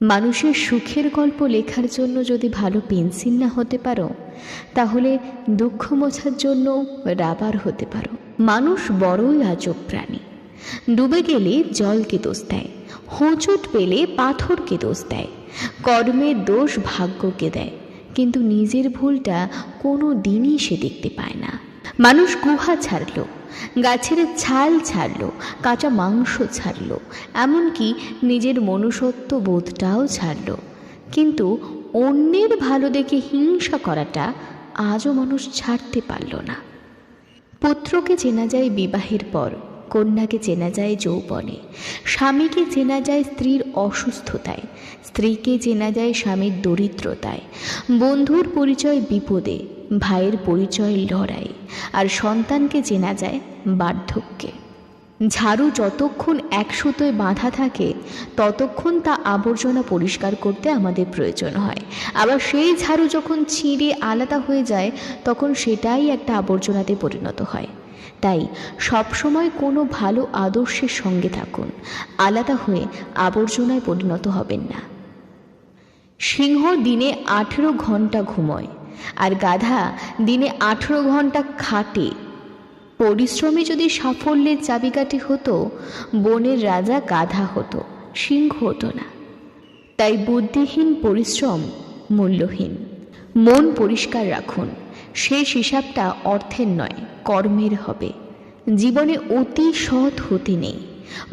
মানুষের সুখের গল্প লেখার জন্য যদি ভালো পেন্সিল না হতে পারো, তাহলে দুঃখ মোছার জন্য রাবার হতে পারো। মানুষ বড়ই আজব প্রাণী। ডুবে গেলে জলকে দোষ দেয়, হোঁচট পেলে পাথরকে দোষ দেয়, কর্মের দোষ ভাগ্যকে দেয়, কিন্তু নিজের ভুলটা কোনো দিনই সে দেখতে পায় না। মানুষ গুহা ছাড়লো, গাছের ছাল ছাড়লো, কাঁচা মাংস ছাড়লো, এমনকি নিজের মনুষ্যত্ব বোধটাও ছাড়লো, কিন্তু অন্যের ভালো দেখে হিংসা করাটা আজও মানুষ ছাড়তে পারল না। পুত্রকে চেনা যায় বিবাহের পর, কন্যাকে চেনা যায় যৌবনে, স্বামীকে চেনা যায় স্ত্রীর অসুস্থতায়, স্ত্রীকে চেনা যায় স্বামীর দরিদ্রতায়, বন্ধুর পরিচয় বিপদে, ভাইয়ের পরিচয় লড়াই, আর সন্তানকে চেনা যায় বার্ধক্যে। ঝাড়ু যতক্ষণ এক সুতোয় বাঁধা থাকে ততক্ষণ তা আবর্জনা পরিষ্কার করতে আমাদের প্রয়োজন হয়, আবার সেই ঝাড়ু যখন ছিঁড়ে আলাদা হয়ে যায় তখন সেটাই একটা আবর্জনাতে পরিণত হয়। তাই সবসময় কোনো ভালো আদর্শের সঙ্গে থাকুন, আলাদা হয়ে আবর্জনায় পরিণত হবেন না। সিংহ দিনে 18 ঘন্টা ঘুমোয়, আর গাধা দিনে 18 ঘন্টা খাটে। পরিশ্রমী যদি সাফল্যের চাবিকাঠি হতো, বনের রাজা গাধা হতো, সিংহ হতো না। তাই বুদ্ধিহীন পরিশ্রম মূল্যহীন। মন পরিষ্কার রাখুন, শেষ হিসাবটা অর্থের নয়, কর্মের হবে। জীবনে অতি সৎ হতে নেই।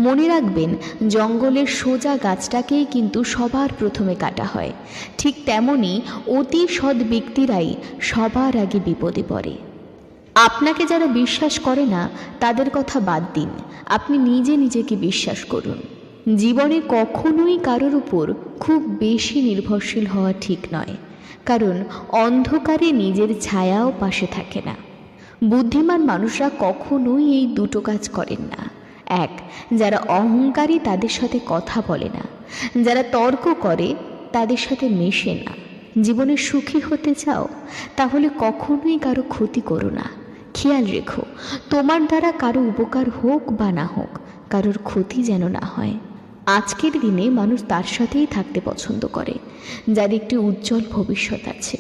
মনে রাখবেন, জঙ্গলের সোজা গাছটাকেই কিন্তু সবার প্রথমে কাটা হয়। ঠিক তেমনি অতি সৎ ব্যক্তিরাই সবার আগে বিপদে পড়ে। আপনাকে যারা বিশ্বাস করে না তাদের কথা বাদ দিন, আপনি নিজে নিজেকে বিশ্বাস করুন। জীবনে কখনোই কারোর উপর খুব বেশি নির্ভরশীল হওয়া ঠিক নয়, কারণ অন্ধকারে নিজের ছায়াও পাশে থাকে না। বুদ্ধিমান মানুষরা কখনোই এই দুটো কাজ করেন না। এক, যারা অহংকারী তাদের সাথে কথা বলে না, যারা তর্ক করে তাদের সাথে মেশে না। জীবনে সুখী হতে চাও, তাহলে কখনোই কারো ক্ষতি করো না। খেয়াল রেখো, তোমার দ্বারা কারো উপকার হোক বা না হোক, কারোর ক্ষতি যেন না হয়। আজকের দিনে মানুষ তার সাথেই থাকতে পছন্দ করে যার একটি উজ্জ্বল ভবিষ্যৎ আছে।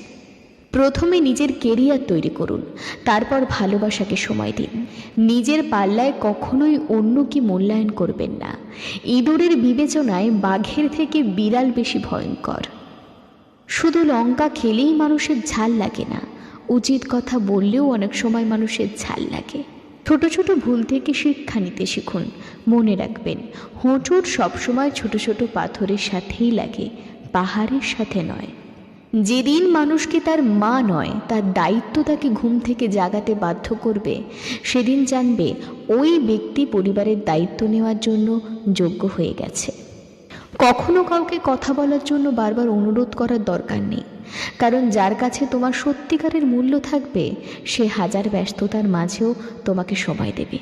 প্রথমে নিজের কেরিয়ার তৈরি করুন, তারপর ভালোবাসাকে সময় দিন। নিজের পাল্লায় কখনোই অন্যকে মূল্যায়ন করবেন না। ইঁদুরের বিবেচনায় বাঘের থেকে বিড়াল বেশি ভয়ঙ্কর। শুধু লঙ্কা খেলেই মানুষের ঝাল লাগে না, উচিত কথা বললেও অনেক সময় মানুষের ঝাল লাগে। ছোট ছোট ভুল থেকে শিক্ষা নিতে শিখুন। মনে রাখবেন, হোঁচট সবসময় ছোট ছোট পাথরের সাথেই লাগে, পাহাড়ের সাথে নয়। যেদিন মানুষকে তার মা নয়, তার দায়িত্ব তাকে ঘুম থেকে জাগাতে বাধ্য করবে, সেদিন জানবে ওই ব্যক্তি পরিবারের দায়িত্ব নেওয়ার জন্য যোগ্য হয়ে গেছে। কখনো কাউকে কথা বলার জন্য বারবার অনুরোধ করার দরকার নেই, কারণ যার কাছে তোমার সত্যিকারের মূল্য থাকবে সে হাজার ব্যস্ততার মাঝেও তোমাকে সময় দেবে।